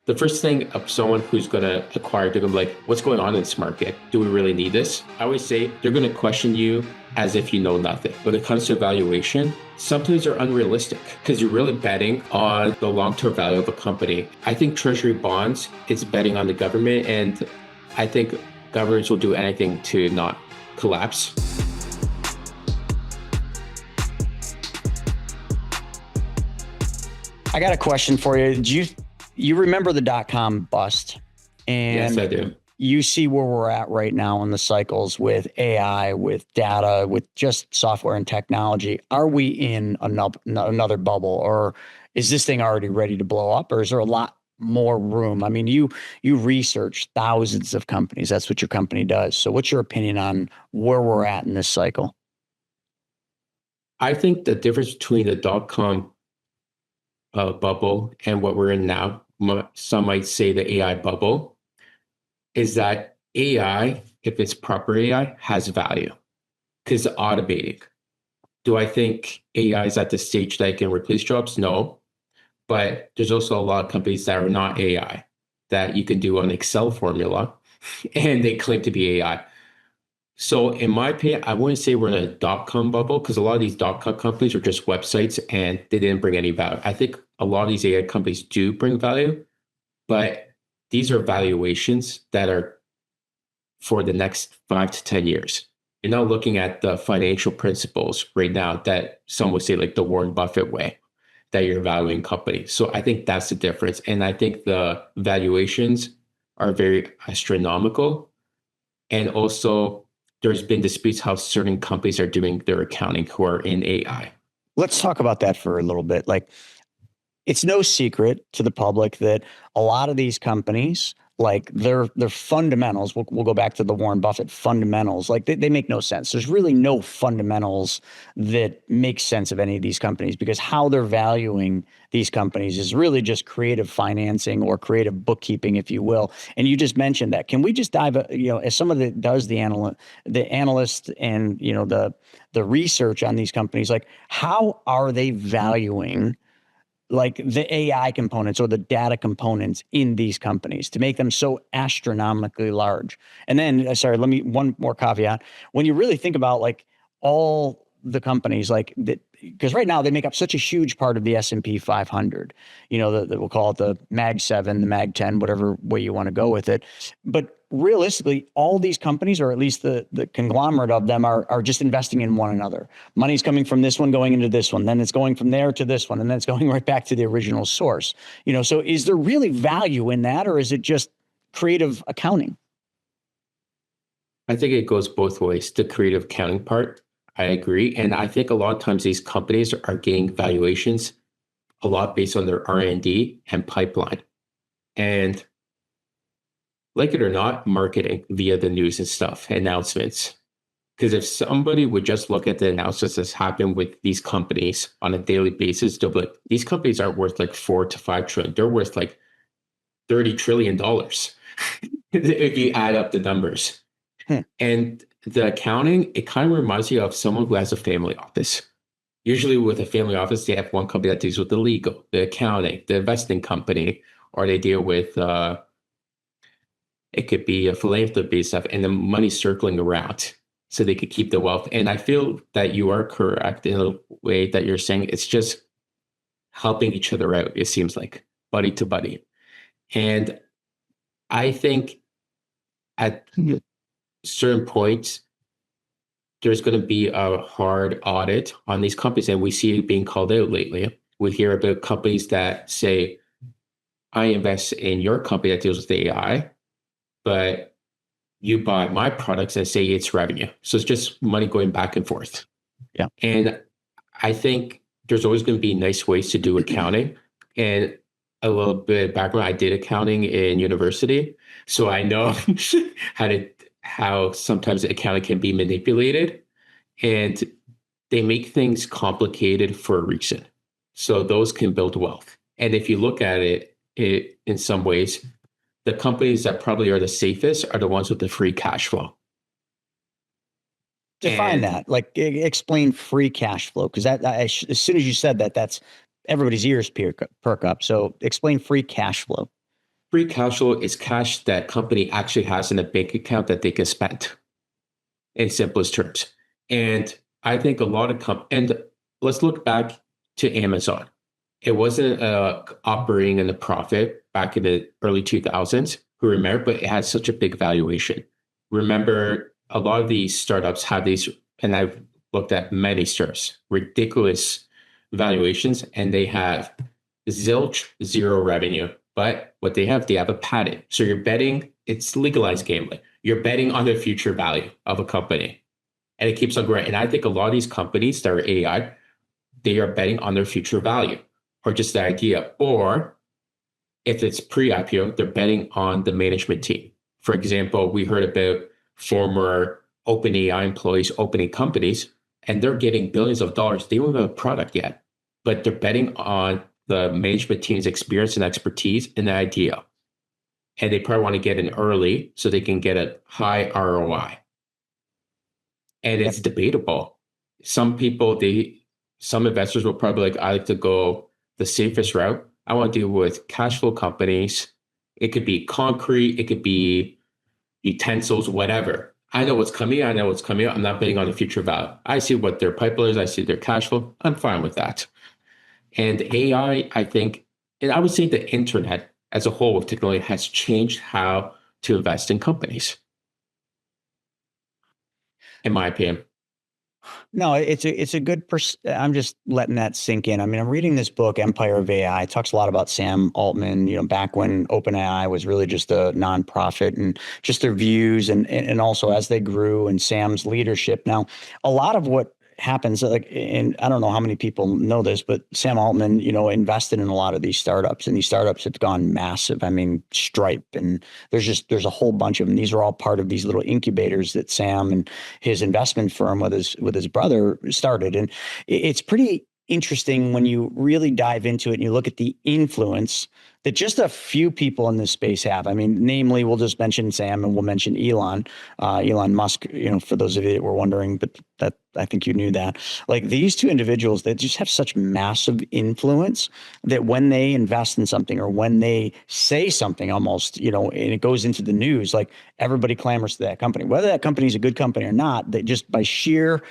The first thing of someone who's going to acquire, they're going to be like, what's going on in this market? Do we really need this? I always say they're going to question you as if you know nothing. When it comes to valuation, sometimes they're unrealistic because you're really betting on the long-term value of a company. I think treasury bonds is betting on the government, and I think governments will do anything to not collapse. I got a question for you. Do you remember the dot-com bust? And yes, I do. You see where we're at right now in the cycles with AI, with data, with just software and technology. Are we in another bubble, or is this thing already ready to blow up, or is there a lot more room? I mean, you research thousands of companies. That's what your company does. So what's your opinion on where we're at in this cycle? I think the difference between the dot-com bubble and what we're in now, some might say the AI bubble, is that AI, if it's proper AI, has value because it's automating. Do I think AI is at the stage that it can replace jobs? No. But there's also a lot of companies that are not AI that you can do an Excel formula and they claim to be AI. So in my opinion, I wouldn't say we're in a dot-com bubble because a lot of these dot-com companies are just websites and they didn't bring any value. I think a lot of these AI companies do bring value, but these are valuations that are for the next 5 to 10 years. You're not looking at the financial principles right now that some would say like the Warren Buffett way that you're valuing companies. So I think that's the difference. And I think the valuations are very astronomical. And also there's been disputes how certain companies are doing their accounting who are in AI. Let's talk about that for a little bit. Like, it's no secret to the public that a lot of these companies, like their fundamentals, we'll go back to the Warren Buffett fundamentals, like they make no sense. There's really no fundamentals that make sense of any of these companies because how they're valuing these companies is really just creative financing or creative bookkeeping, if you will. And you just mentioned that. Can we just dive, as someone that does the analyst and, the research on these companies, like how are they valuing like the AI components or the data components in these companies to make them so astronomically large? And then, sorry, one more caveat. When you really think about like all the companies like that, because right now they make up such a huge part of the S&P 500, we'll call it the Mag 7, the Mag 10, whatever way you want to go with it. But realistically, all these companies, or at least the conglomerate of them, are just investing in one another. Money's coming from this one, going into this one, then it's going from there to this one, and then it's going right back to the original source. So is there really value in that, or is it just creative accounting? I think it goes both ways. The creative accounting part, I agree. And I think a lot of times these companies are getting valuations a lot based on their R&D and pipeline. And like it or not, marketing via the news and stuff, announcements. Because if somebody would just look at the announcements that's happened with these companies on a daily basis, they'll be like, these companies aren't worth like 4 to 5 trillion. They're worth like $30 trillion if you add up the numbers. And the accounting, it kind of reminds you of someone who has a family office. Usually with a family office, they have one company that deals with the legal, the accounting, the investing company, or they deal with, it could be a philanthropy stuff and the money circling around so they could keep the wealth. And I feel that you are correct in a way that you're saying it's just helping each other out, it seems like, buddy to buddy. And I think at certain points, there's going to be a hard audit on these companies. And we see it being called out lately. We hear about companies that say, I invest in your company that deals with AI, but you buy my products and say it's revenue. So it's just money going back and forth. Yeah. And I think there's always going to be nice ways to do accounting. And a little bit of background, I did accounting in university. So I know how sometimes accounting can be manipulated, and they make things complicated for a reason. So those can build wealth. And if you look at it in some ways, the companies that probably are the safest are the ones with the free cash flow. Define that, like explain free cash flow, because as soon as you said that, that's everybody's ears perk up. So explain free cash flow. Free cash flow is cash that company actually has in a bank account that they can spend in simplest terms. And I think a lot of and let's look back to Amazon. It wasn't operating in a profit back in the early 2000s, who remember, but it had such a big valuation. Remember, a lot of these startups have these, and I've looked at many startups, ridiculous valuations, and they have zilch, zero revenue. But what they have a patent. So you're betting, it's legalized gambling. You're betting on the future value of a company. And it keeps on growing. And I think a lot of these companies that are AI, they are betting on their future value or just the idea. Or if it's pre-IPO, they're betting on the management team. For example, we heard about former OpenAI employees opening companies, and they're getting billions of dollars. They don't have a product yet, but they're betting on the management team's experience and expertise and the idea. And they probably want to get in early so they can get a high ROI. And it's debatable. Some investors will probably I like to go the safest route. I want to deal with cash flow companies. It could be concrete, it could be utensils, whatever. I know what's coming. I'm not betting on the future value. I see what their pipeline is. I see their cash flow. I'm fine with that. And AI, I think, and I would say the internet as a whole with technology has changed how to invest in companies, in my opinion. No, it's a good. I'm just letting that sink in. I mean, I'm reading this book, Empire of AI. It talks a lot about Sam Altman. Back when OpenAI was really just a nonprofit, and just their views, and also as they grew, and Sam's leadership. Now, a lot of what happens, and I don't know how many people know this, but Sam Altman, invested in a lot of these startups, and these startups have gone massive. I mean, Stripe, and there's a whole bunch of them. These are all part of these little incubators that Sam and his investment firm with his brother started. And it's pretty interesting when you really dive into it and you look at the influence that just a few people in this space have. I mean, namely, we'll just mention Sam and we'll mention Elon Musk, for those of you that were wondering, but that I think you knew that. Like these two individuals that just have such massive influence that when they invest in something or when they say something almost, and it goes into the news, like everybody clamors to that company, whether that company is a good company or not, they just by sheer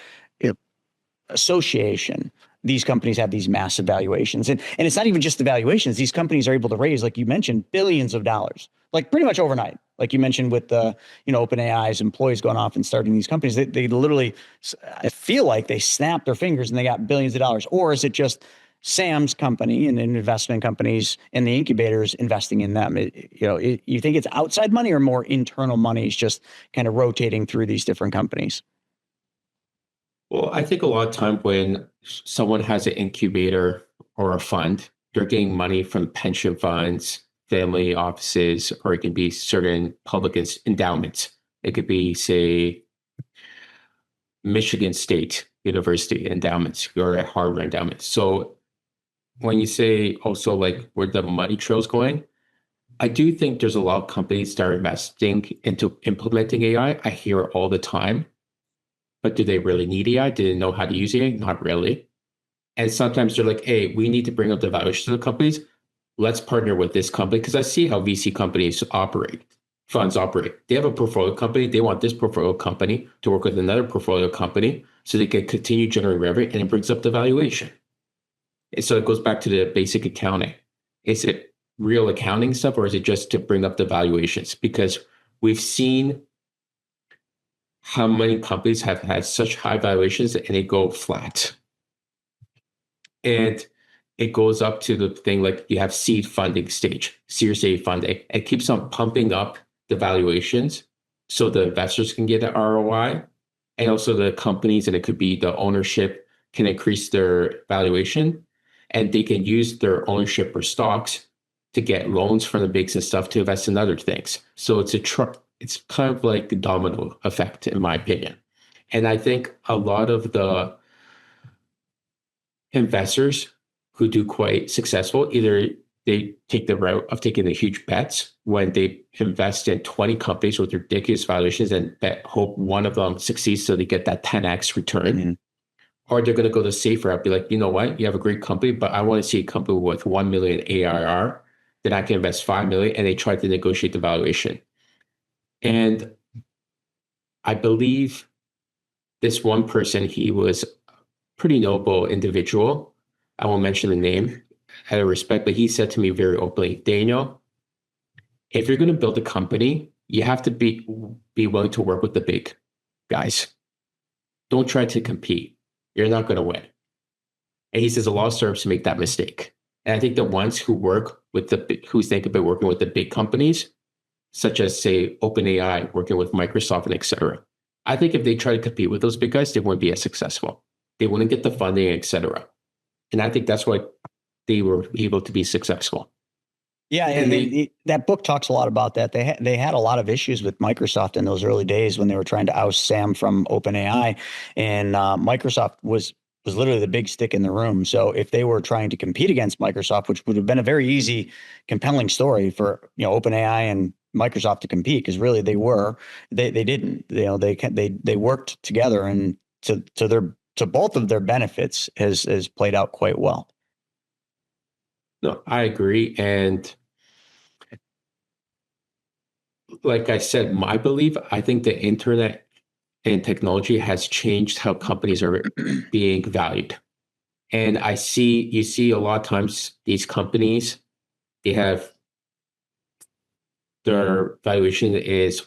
association, these companies have these massive valuations. And it's not even just the valuations. These companies are able to raise, like you mentioned, billions of dollars, like pretty much overnight. Like you mentioned with the, OpenAI's employees going off and starting these companies, they literally, I feel like they snapped their fingers and they got billions of dollars. Or is it just Sam's company and investment companies and the incubators investing in them? You think it's outside money or more internal monies just kind of rotating through these different companies? Well, I think a lot of time when someone has an incubator or a fund, they're getting money from pension funds, family offices, or it can be certain public endowments. It could be, say, Michigan State University endowments or Harvard endowments. So when you say also like where the money trail's going, I do think there's a lot of companies that are investing into implementing AI. I hear it all the time. But do they really need AI? Do they know how to use AI? Not really. And sometimes they're like, hey, we need to bring up the valuation of the companies. Let's partner with this company. Because I see how VC companies operate, funds operate. They have a portfolio company. They want this portfolio company to work with another portfolio company so they can continue generating revenue, and it brings up the valuation. And so it goes back to the basic accounting. Is it real accounting stuff, or is it just to bring up the valuations? Because we've seen how many companies have had such high valuations and they go flat. And it goes up to the thing like you have seed funding stage, Series A funding. It keeps on pumping up the valuations so the investors can get an ROI, and also the companies, and it could be the ownership, can increase their valuation, and they can use their ownership or stocks to get loans from the banks and stuff to invest in other things. So it's kind of like the domino effect, in my opinion. And I think a lot of the investors who do quite successful, either they take the route of taking the huge bets when they invest in 20 companies with ridiculous valuations and hope one of them succeeds so they get that 10x return. Mm-hmm. Or they're going to go the safer route, be like, you know what, you have a great company, but I want to see a company with 1 million ARR then I can invest 5 million, and they tried to negotiate the valuation. And I believe this one person, he was a pretty noble individual. I won't mention the name out of respect, but he said to me very openly, Daniel, if you're going to build a company, you have to be willing to work with the big guys. Don't try to compete. You're not going to win. And he says a lot of startups make that mistake. And I think the ones who who think about working with the big companies, such as say OpenAI, working with Microsoft and et cetera, I think if they try to compete with those big guys, they wouldn't be as successful. They wouldn't get the funding, et cetera. And I think that's why they were able to be successful. Yeah, and that book talks a lot about that. They had a lot of issues with Microsoft in those early days when they were trying to oust Sam from OpenAI, and Microsoft was literally the big stick in the room. So if they were trying to compete against Microsoft, which would have been a very easy, compelling story for OpenAI and Microsoft to compete, because really they didn't. They worked together, and to both of their benefits has played out quite well. No, I agree. And like I said, my belief, I think the internet and technology has changed how companies are being valued. And you see a lot of times these companies, they have their valuation is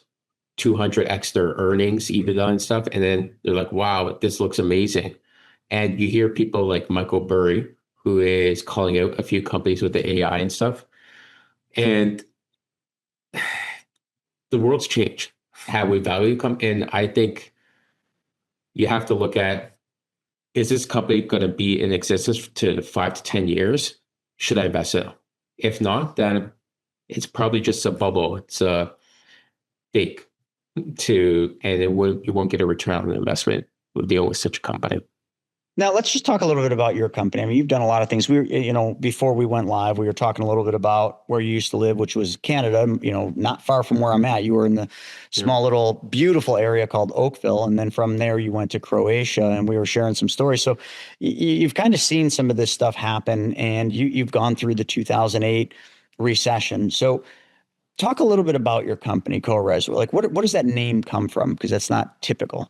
200x their earnings, EBITDA and stuff. And then they're like, wow, this looks amazing. And you hear people like Michael Burry, who is calling out a few companies with the AI and stuff. And the world's changed how we value and I think you have to look at, is this company going to be in existence to 5 to 10 years? Should I invest in it? If not, then it's probably just a bubble. It's a fake and you won't get a return on the investment with dealing with such a company. Now, let's just talk a little bit about your company. I mean, you've done a lot of things. Before we went live, we were talking a little bit about where you used to live, which was Canada, not far from where I'm at. You were in the small little beautiful area called Oakville. And then from there, you went to Croatia, and we were sharing some stories. So you've kind of seen some of this stuff happen, and you've gone through the 2008 recession. So talk a little bit about your company, CoRes. Like, what does that name come from? Because that's not typical.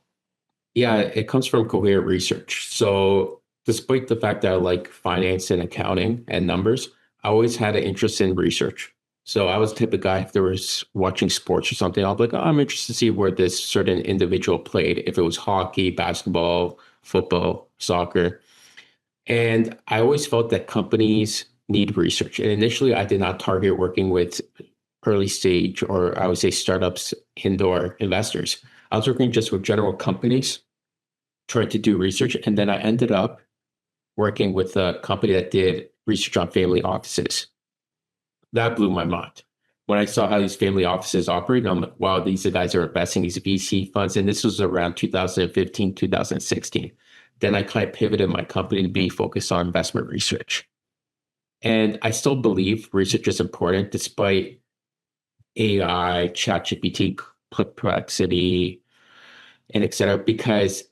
Yeah, it comes from coherent research. So despite the fact that I like finance and accounting and numbers, I always had an interest in research. So I was the type of guy, if there was watching sports or something, I'll be like, oh, I'm interested to see where this certain individual played, if it was hockey, basketball, football, soccer. And I always felt that companies need research. And initially, I did not target working with early stage, or I would say startups, indoor investors. I was working just with general companies, trying to do research. And then I ended up working with a company that did research on family offices. That blew my mind. When I saw how these family offices operate, I'm like, wow, these guys are investing these VC funds. And this was around 2015, 2016. Then I kind of pivoted my company to be focused on investment research. And I still believe research is important despite AI, ChatGPT, complexity, and et cetera, because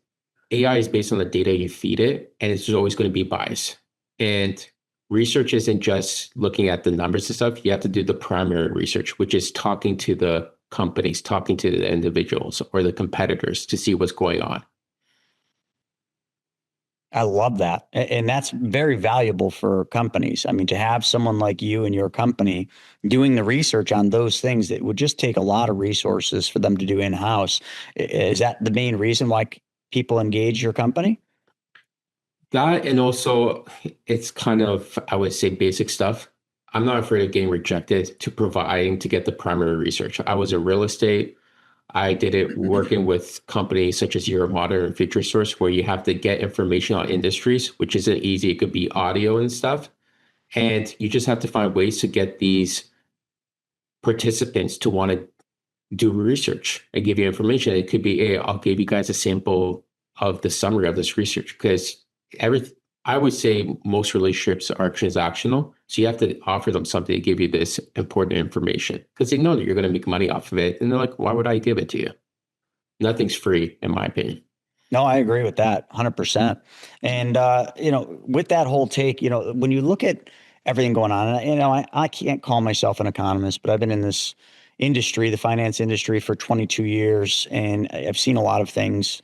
AI is based on the data you feed it, and it's always going to be biased. And research isn't just looking at the numbers and stuff. You have to do the primary research, which is talking to the companies, talking to the individuals or the competitors to see what's going on. I love that. And that's very valuable for companies. I mean, to have someone like you and your company doing the research on those things that would just take a lot of resources for them to do in-house. Is that the main reason why people engage your company? That, and also it's kind of, I would say, basic stuff. I'm not afraid of getting rejected to get the primary research. I was in real estate. I did it working with companies such as Euromonitor and Future Source, where you have to get information on industries, which isn't easy. It could be audio and stuff. And you just have to find ways to get these participants to want to do research and give you information. It could be, hey, I'll give you guys a sample of the summary of this research, because I would say most relationships are transactional. So you have to offer them something to give you this important information, because they know that you're going to make money off of it. And they're like, why would I give it to you? Nothing's free, in my opinion. No, I agree with that 100%. And, with that whole take, when you look at everything going on. And, I can't call myself an economist, but I've been in this industry, the finance industry, for 22 years, and I've seen a lot of things,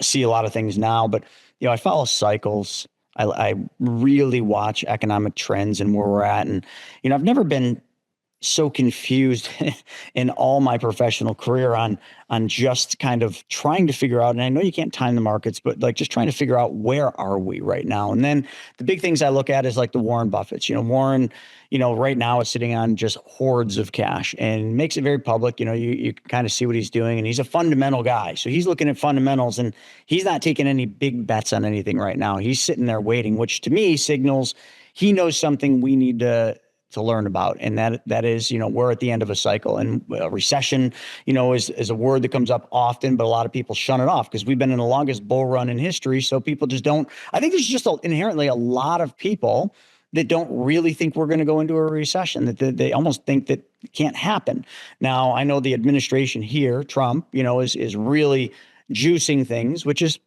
see a lot of things now. But I follow cycles. I really watch economic trends and where we're at, and I've never been so confused in all my professional career on just kind of trying to figure out, and I know you can't time the markets, but like just trying to figure out where are we right now. And then the big things I look at is like the Warren Buffetts. Warren, right now is sitting on just hordes of cash and makes it very public. You kind of see what he's doing, and he's a fundamental guy. So he's looking at fundamentals, and he's not taking any big bets on anything right now. He's sitting there waiting, which to me signals he knows something we need to learn about. And that is, we're at the end of a cycle, and a recession, is a word that comes up often, but a lot of people shun it off because we've been in the longest bull run in history. So people just don't, I think there's just inherently a lot of people that don't really think we're going to go into a recession, that they almost think that it can't happen. Now, I know the administration here, Trump, is really juicing things, which is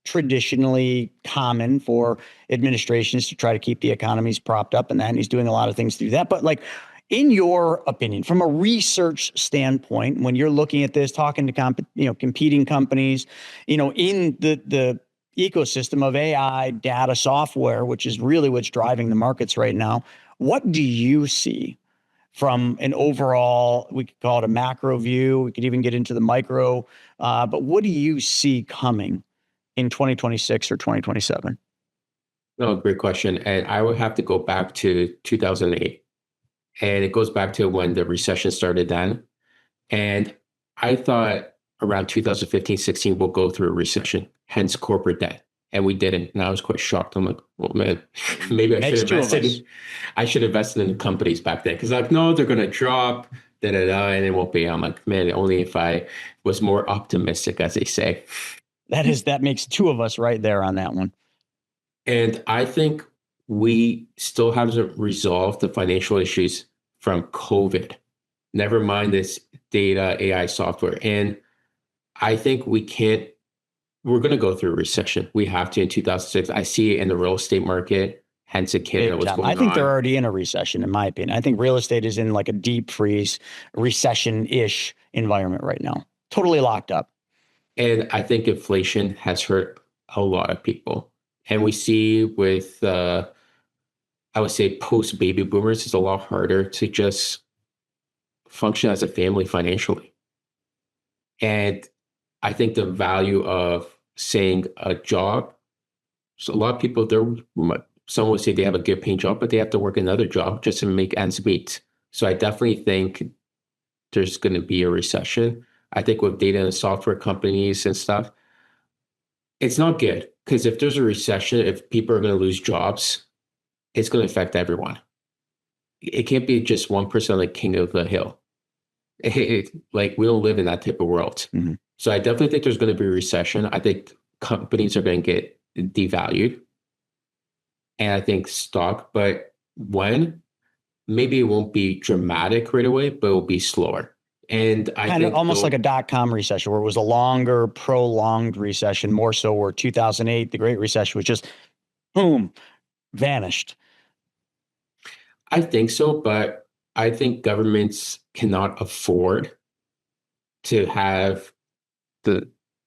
traditionally common for administrations to try to keep the economies propped up, and he's doing a lot of things through that. But like, in your opinion, from a research standpoint, when you're looking at this, talking to competing companies, in the ecosystem of AI, data, software, which is really what's driving the markets right now, what do you see from an overall, we could call it a macro view, we could even get into the micro, but what do you see coming in 2026 or 2027? No, great question. And I would have to go back to 2008. And it goes back to when the recession started then. And I thought around 2015, 16, we'll go through a recession, hence corporate debt. And we didn't. And I was quite shocked. I'm like, well, man, maybe I should invest in the companies back then. Because like, no, they're going to drop, and it won't be. I'm like, man, only if I was more optimistic, as they say. That makes two of us right there on that one. And I think we still haven't resolved the financial issues from COVID. Never mind this data, AI software. And I think we're going to go through a recession. We have to in 2006. I see it in the real estate market, hence in Canada, what's going on. I think they're already in a recession, in my opinion. I think real estate is in like a deep freeze, recession-ish environment right now. Totally locked up. And I think inflation has hurt a lot of people. And we see with, I would say, post-baby boomers, it's a lot harder to just function as a family financially. And I think the value of saying a job, so a lot of people, some would say they have a good paying job, but they have to work another job just to make ends meet. So I definitely think there's going to be a recession. I think with data and software companies and stuff, it's not good because if there's a recession, if people are going to lose jobs, it's going to affect everyone. It can't be just one person like king of the hill. Like we don't live in that type of world. Mm-hmm. So I definitely think there's going to be a recession. I think companies are going to get devalued. And I think stock, but when, maybe it won't be dramatic right away, but it will be slower. And I kind think of almost like a dot-com recession where it was a longer, prolonged recession, more so where 2008, the Great Recession, was just boom, vanished. I think so, but I think governments cannot afford to have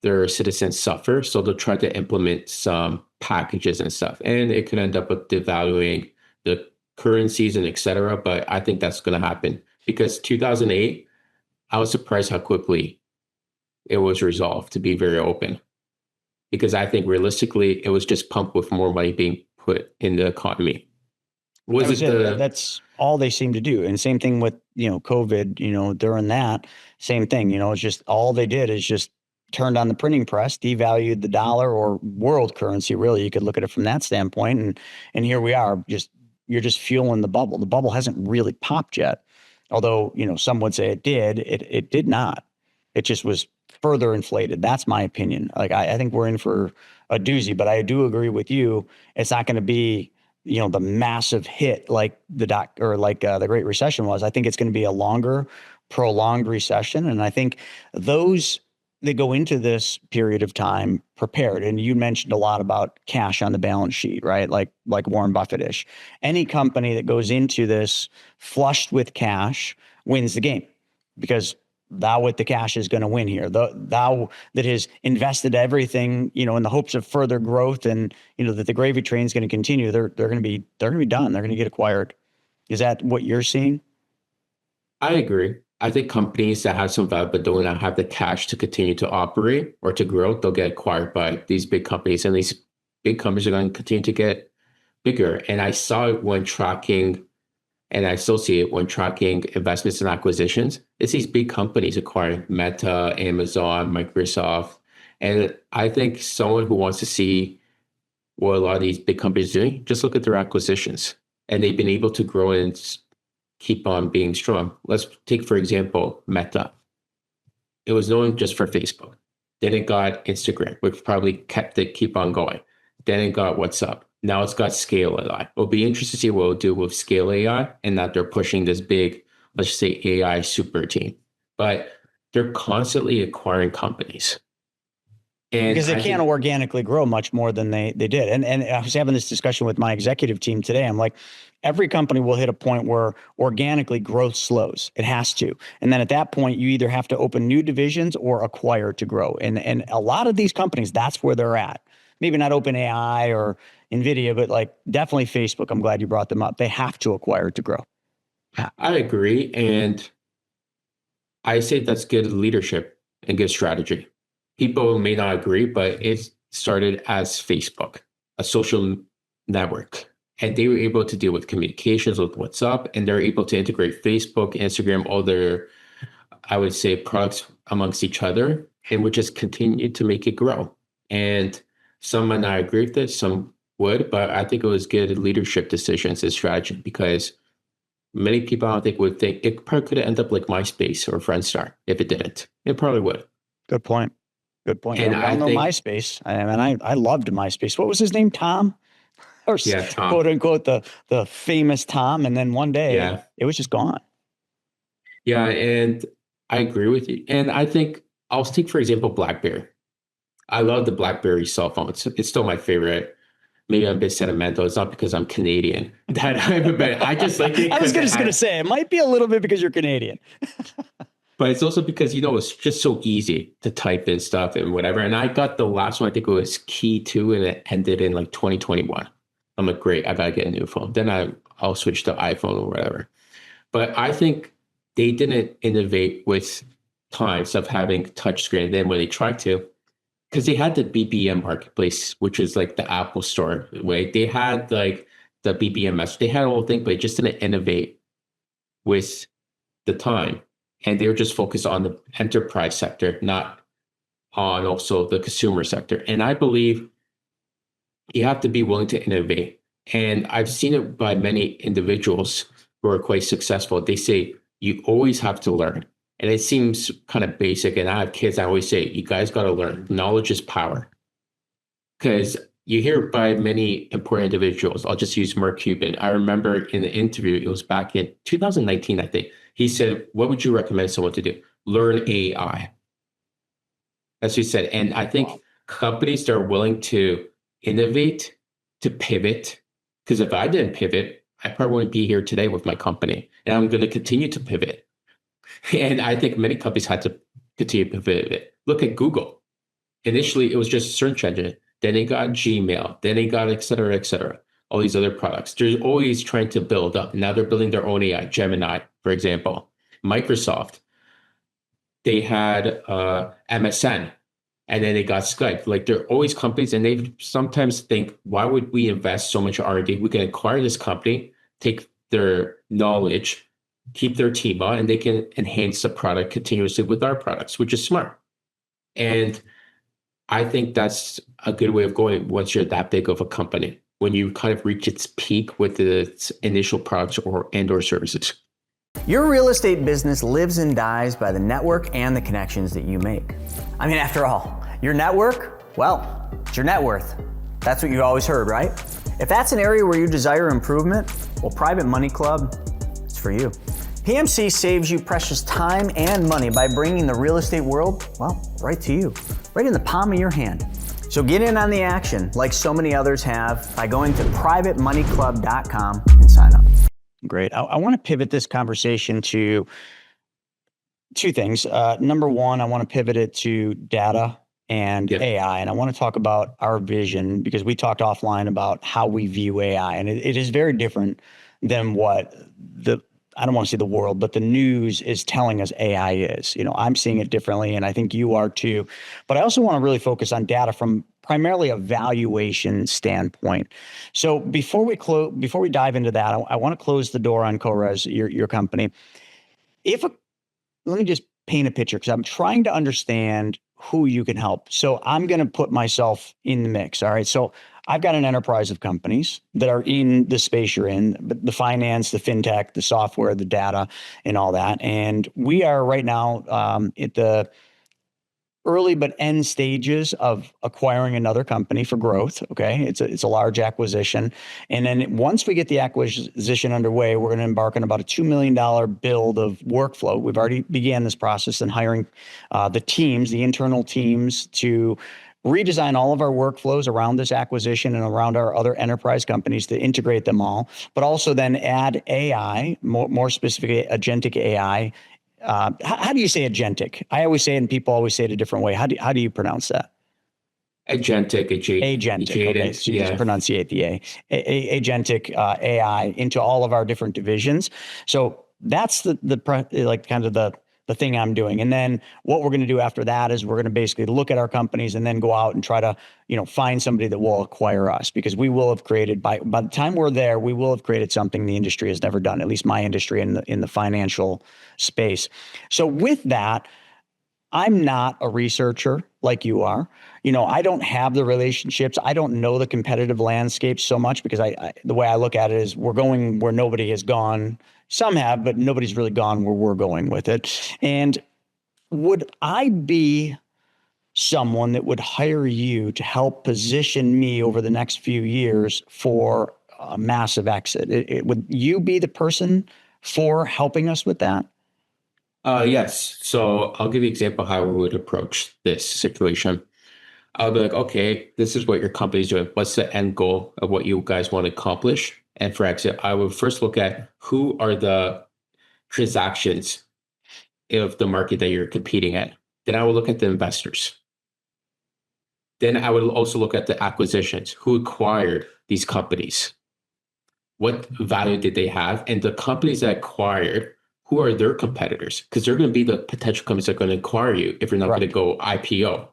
their citizens suffer. So they'll try to implement some packages and stuff. And it could end up with devaluing the currencies and et cetera. But I think that's going to happen because 2008, I was surprised how quickly it was resolved, to be very open, because I think realistically, it was just pumped with more money being put in the economy. That's all they seem to do. And same thing with, COVID, during that, same thing, it's just all they did is just turned on the printing press, devalued the dollar or world currency. Really, you could look at it from that standpoint. And here we are, you're just fueling the bubble. The bubble hasn't really popped yet. Although, some would say it did, it did not. It just was further inflated. That's my opinion. Like, I think we're in for a doozy, but I do agree with you. It's not going to be, the massive hit like the Great Recession was. I think it's going to be a longer, prolonged recession. And I think those they go into this period of time prepared. And you mentioned a lot about cash on the balance sheet, right? Like Warren Buffett-ish. Any company that goes into this flushed with cash wins the game, because thou with the cash is going to win here. Thou that has invested everything, in the hopes of further growth, and that the gravy train is going to continue. They're going to be done. They're going to get acquired. Is that what you're seeing? I agree. I think companies that have some value but do not have the cash to continue to operate or to grow, they'll get acquired by these big companies, and these big companies are going to continue to get bigger. And I saw it when tracking, and I still see it when tracking investments and acquisitions. It's these big companies acquiring Meta, Amazon, Microsoft. And I think someone who wants to see what a lot of these big companies are doing, just look at their acquisitions. And they've been able to grow and keep on being strong. Let's take, for example, Meta. It was known just for Facebook. Then it got Instagram, which probably kept it keep on going. Then it got WhatsApp. Now it's got Scale AI. It'll be interesting to see what it'll do with Scale AI, and that they're pushing this big, let's just say, AI super team. But they're constantly acquiring companies. And because they can't organically grow much more than they did. And I was having this discussion with my executive team today. I'm like, every company will hit a point where organically growth slows. It has to. And then at that point, you either have to open new divisions or acquire to grow. And a lot of these companies, that's where they're at. Maybe not OpenAI or NVIDIA, but like definitely Facebook. I'm glad you brought them up. They have to acquire to grow. I agree. And I say that's good leadership and good strategy. People may not agree, but it started as Facebook, a social network. And they were able to deal with communications with WhatsApp, and they're able to integrate Facebook, Instagram, all their, I would say, products amongst each other, and would just continue to make it grow. And some might not agree with this, some would, but I think it was good leadership decisions and strategy, because many people, I don't think, would think it probably could have ended up like MySpace or Friendstar if it didn't. It probably would. Good point. Good point. And I know MySpace. I loved MySpace. What was his name? Tom? Or Tom. Quote unquote, the famous Tom. And then one day it was just gone. Yeah. And I agree with you. And I think I'll take, for example, BlackBerry. I love the BlackBerry cell phone. It's still my favorite. Maybe I'm a bit sentimental. It's not because I'm Canadian that I just like it. I was just going to say, it might be a little bit because you're Canadian. But it's also because, it's just so easy to type in stuff and whatever. And I got the last one, I think it was Key 2, and it ended in like 2021. I'm like, great, I got to get a new phone. Then I'll switch to iPhone or whatever. But I think they didn't innovate with times of having touchscreen. And then when they tried to, because they had the BBM marketplace, which is like the Apple store way. They had like the BBM, they had a whole thing, but it just didn't innovate with the time. And they were just focused on the enterprise sector, not on also the consumer sector. And I believe you have to be willing to innovate. And I've seen it by many individuals who are quite successful. They say you always have to learn. And it seems kind of basic. And I have kids, I always say, you guys got to learn. Knowledge is power. Because you hear by many important individuals. I'll just use Mark Cuban. I remember in the interview, it was back in 2019, I think. He said, what would you recommend someone to do? Learn AI. That's what he said. And I think companies that are willing to innovate, to pivot, because if I didn't pivot, I probably wouldn't be here today with my company. And I'm going to continue to pivot. And I think many companies had to continue to pivot. Look at Google. Initially, it was just a search engine. Then they got Gmail. Then they got et cetera, all these other products. They're always trying to build up. Now they're building their own AI, Gemini, for example. Microsoft, they had MSN, and then they got Skype. Like, they're always companies, and they sometimes think, why would we invest so much R&D? We can acquire this company, take their knowledge, keep their team on, and they can enhance the product continuously with our products, which is smart. And I think that's a good way of going once you're that big of a company, when you kind of reach its peak with its initial products or services. Your real estate business lives and dies by the network and the connections that you make. I mean, after all, your network, well, it's your net worth. That's what you always heard, right? If that's an area where you desire improvement, well, Private Money Club, it's for you. PMC saves you precious time and money by bringing the real estate world, well, right to you, right in the palm of your hand. So get in on the action like so many others have by going to privatemoneyclub.com and sign up. Great. I want to pivot this conversation to two things. Number one, I want to pivot it to data and AI. And I want to talk about our vision, because we talked offline about how we view AI. And it is very different than what I don't want to say the world, but the news is telling us AI is. I'm seeing it differently, and I think you are too. But I also want to really focus on data from primarily a valuation standpoint. So before we dive into that, I want to close the door on CoRez, your company. Let me just paint a picture, because I'm trying to understand who you can help. So I'm going to put myself in the mix. All right. So I've got an enterprise of companies that are in the space you're in, the finance, the fintech, the software, the data, and all that. And we are right now at the early but end stages of acquiring another company for growth. Okay. It's a large acquisition. And then once we get the acquisition underway, we're going to embark on about a $2 million build of workflow. We've already began this process and hiring the internal teams to redesign all of our workflows around this acquisition and around our other enterprise companies to integrate them all, but also then add AI, more specifically agentic AI. How do you say agentic? I always say it, and people always say it a different way. How do you pronounce that? Agentic. Okay, so you just pronunciate the A. Agentic AI into all of our different divisions. So that's the thing I'm doing. And then what we're going to do after that is we're going to basically look at our companies and then go out and try to, find somebody that will acquire us, because we will have created by the time we're there, we will have created something the industry has never done, at least my industry in the financial space. So with that, I'm not a researcher like you are. I don't have the relationships. I don't know the competitive landscape so much, because the way I look at it is we're going where nobody has gone. Some have, but nobody's really gone where we're going with it. And would I be someone that would hire you to help position me over the next few years for a massive exit? Would you be the person for helping us with that? Yes. So I'll give you an example of how we would approach this situation. I'll be like, okay, this is what your company's doing. What's the end goal of what you guys want to accomplish? And for exit, I would first look at who are the transactions of the market that you're competing at. Then I will look at the investors. Then I would also look at the acquisitions. Who acquired these companies? What value did they have? And the companies that acquired, who are their competitors? Because they're going to be the potential companies that are going to acquire you if you're not going to go IPO.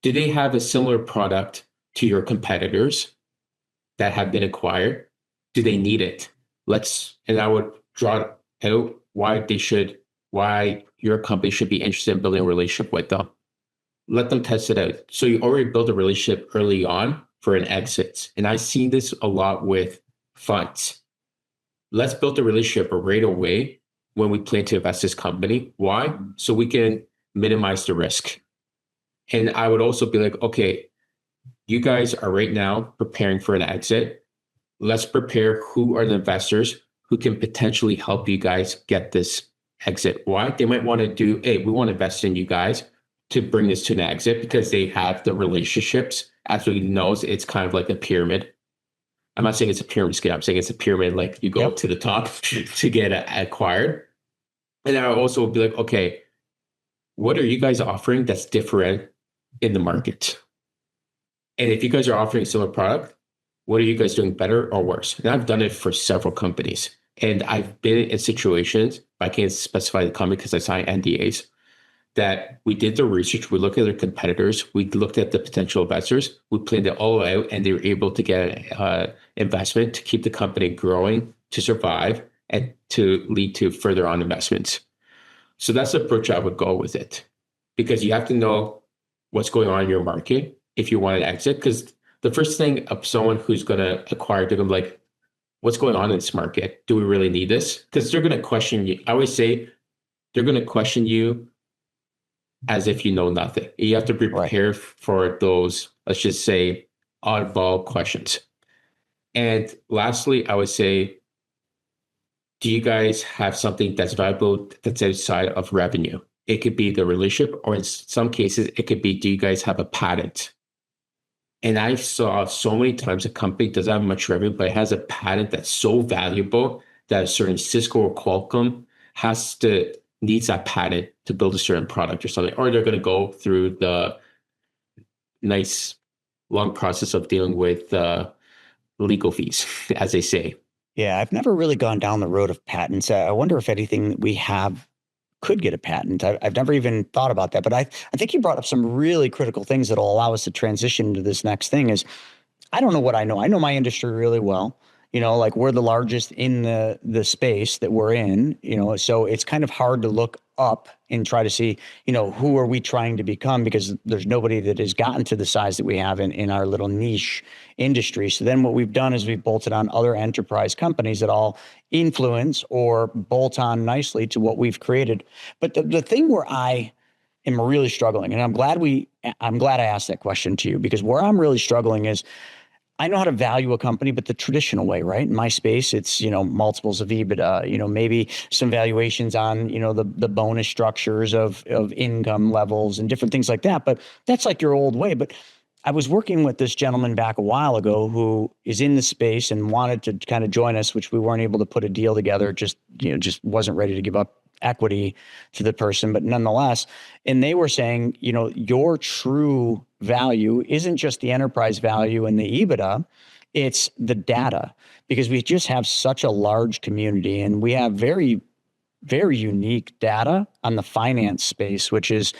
Do they have a similar product to your competitors that have been acquired? Do they need it? And I would draw out why your company should be interested in building a relationship with them. Let them test it out. So you already build a relationship early on for an exit. And I see this a lot with funds. Let's build a relationship right away when we plan to invest this company. Why? So we can minimize the risk. And I would also be like, okay, you guys are right now preparing for an exit. Let's prepare who are the investors who can potentially help you guys get this exit. Why? They might want to do, hey, we want to invest in you guys to bring this to an exit, because they have the relationships. As we know, it's kind of like a pyramid. I'm not saying it's a pyramid scheme. I'm saying it's a pyramid, like you go to the top to get acquired. And I also would be like, okay, what are you guys offering that's different in the market? And if you guys are offering a similar product, what are you guys doing better or worse? And I've done it for several companies. And I've been in situations, I can't specify the company because I signed NDAs, that we did the research, we looked at their competitors, we looked at the potential investors, we planned it all out, and they were able to get investment to keep the company growing, to survive, and to lead to further on investments. So that's the approach I would go with it, because you have to know what's going on in your market if you want to exit. Because the first thing of someone who's going to acquire, they're going to be like, what's going on in this market? Do we really need this? Because they're going to question you. I always say they're going to question you as if you know nothing. You have to be prepared for those, let's just say, oddball questions. And lastly, I would say, do you guys have something that's valuable that's outside of revenue? It could be the relationship, or in some cases, it could be, do you guys have a patent? And I saw so many times a company doesn't have much revenue, but it has a patent that's so valuable that a certain Cisco or Qualcomm needs that patent to build a certain product or something, or they're going to go through the nice long process of dealing with legal fees, as they say. Yeah, I've never really gone down the road of patents. I wonder if anything that we have could get a patent. I've never even thought about that, but I think you brought up some really critical things that'll allow us to transition to this next thing. Is I don't know what I know. I know my industry really well. Like we're the largest in the space that we're in, so it's kind of hard to look up and try to see, who are we trying to become, because there's nobody that has gotten to the size that we have in our little niche industry. So then what we've done is we've bolted on other enterprise companies that all influence or bolt on nicely to what we've created. But the thing where I am really struggling, and I'm glad I asked that question to you, because where I'm really struggling is I know how to value a company, but the traditional way, right? In my space, it's, multiples of EBITDA, maybe some valuations on, the bonus structures of income levels and different things like that. But that's like your old way. But I was working with this gentleman back a while ago who is in the space and wanted to kind of join us, which we weren't able to put a deal together. Just wasn't ready to give up equity to the person, but nonetheless. And they were saying, your true value isn't just the enterprise value and the EBITDA, it's the data, because we just have such a large community and we have very, very unique data on the finance space, which is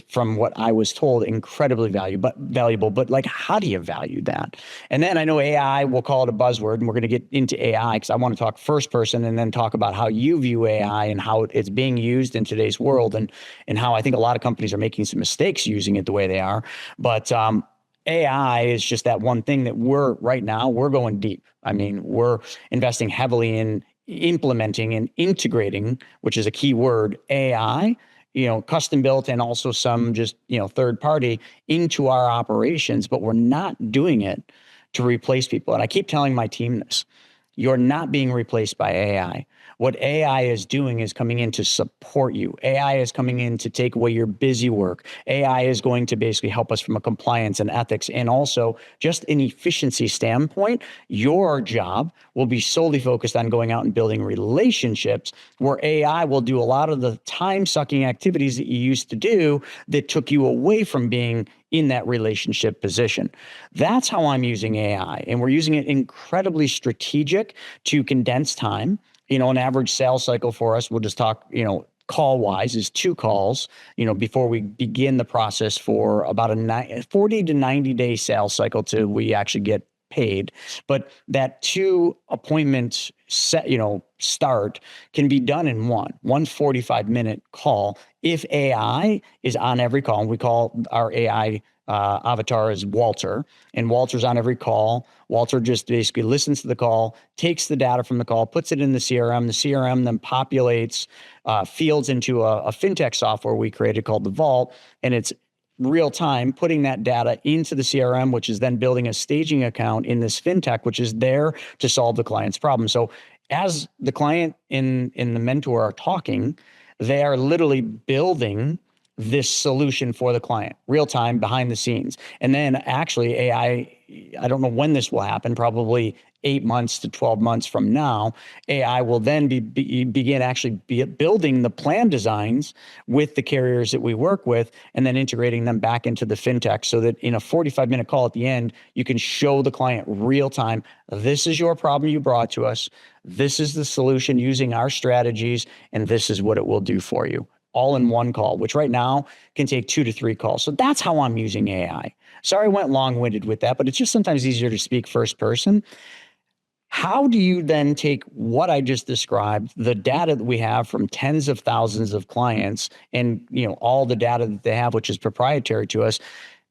from what I was told, incredibly valuable. But like, how do you value that? And then I know AI, we'll call it a buzzword, and we're going to get into AI because I want to talk first person and then talk about how you view AI and how it's being used in today's world, and how I think a lot of companies are making some mistakes using it the way they are. But AI is just that one thing that we're going deep. I mean, we're investing heavily in implementing and integrating, which is a key word, AI, custom built and also some just, third party into our operations, but we're not doing it to replace people. And I keep telling my team this, you're not being replaced by AI. What AI is doing is coming in to support you. AI is coming in to take away your busy work. AI is going to basically help us from a compliance and ethics, and also just an efficiency standpoint. Your job will be solely focused on going out and building relationships, where AI will do a lot of the time-sucking activities that you used to do that took you away from being in that relationship position. That's how I'm using AI. And we're using it incredibly strategic to condense time. An average sales cycle for us, we'll just talk, call wise, is 2 calls, before we begin the process, for about a 40 to 90 day sales cycle till we actually get paid. But that 2 appointment set, start can be done in one 45-minute call. If AI is on every call, and we call our AI avatar as Walter, and Walter's on every call. Walter just basically listens to the call, takes the data from the call, puts it in the CRM. The CRM then populates fields into a fintech software we created called the Vault, and it's real time putting that data into the CRM, which is then building a staging account in this fintech, which is there to solve the client's problem. So as the client and the mentor are talking, they are literally building this solution for the client, real time, behind the scenes. And then actually AI, I don't know when this will happen, probably 8 months to 12 months from now, AI will then begin actually building the plan designs with the carriers that we work with, and then integrating them back into the fintech, so that in a 45-minute call at the end, you can show the client real time, this is your problem you brought to us, this is the solution using our strategies, and this is what it will do for you. All in one call, which right now can take 2 to 3 calls. So that's how I'm using AI. Sorry, I went long-winded with that, but it's just sometimes easier to speak first person. How do you then take what I just described, the data that we have from tens of thousands of clients, and all the data that they have, which is proprietary to us,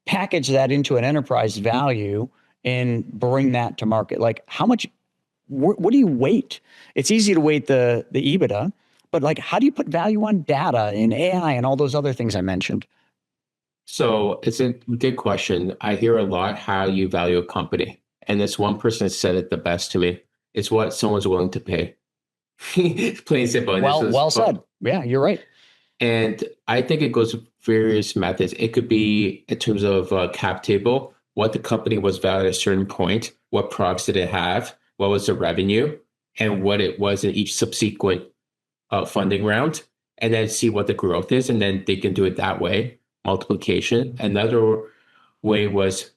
package that into an enterprise value and bring that to market? Like, how much? What do you weight? It's easy to weight the EBITDA. But like, how do you put value on data and AI and all those other things I mentioned? So it's a good question. I hear a lot how you value a company. And this one person said it the best to me. It's what someone's willing to pay. Plain simple. And this Well said. Yeah, you're right. and I think it goes various methods. It could be in terms of cap table, what the company was valued at a certain point, what products did it have, what was the revenue, and what it was in each subsequent funding round, and then see what the growth is. And then they can do it that way, multiplication. Another way was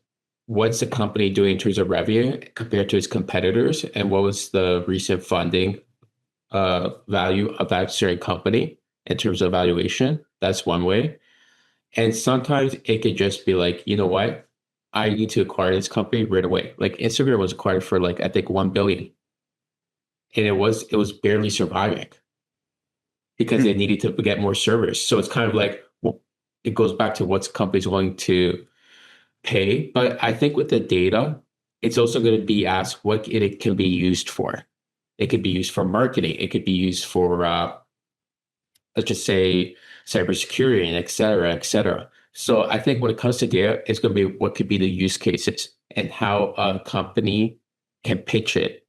what's the company doing in terms of revenue compared to its competitors, and what was the recent funding value of that certain company in terms of valuation. That's one way. And sometimes it could just be like, you know what? I need to acquire this company right away. Like Instagram was acquired for like I think 1 billion. And it was barely surviving because they needed to get more servers. So it's kind of like, well, it goes back to what's companies willing to pay. But I think with the data, it's also going to be asked what it can be used for. It could be used for marketing. It could be used for, let's just say, cybersecurity, and et cetera, et cetera. So I think when it comes to data, it's going to be what could be the use cases and how a company can pitch it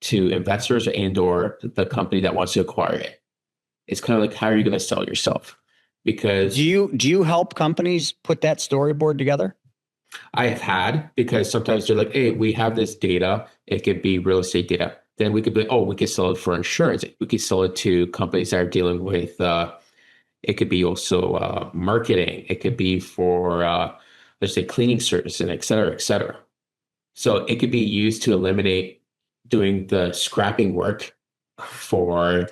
to investors and or the company that wants to acquire it. It's kind of like, how are you going to sell yourself? Because Do you help companies put that storyboard together? I have had, because sometimes they're like, hey, we have this data. It could be real estate data. Then we could be, oh, we could sell it for insurance. We could sell it to companies that are dealing with, it could be also marketing. It could be for, let's say, cleaning service, and et cetera, et cetera. So it could be used to eliminate doing the scrapping work for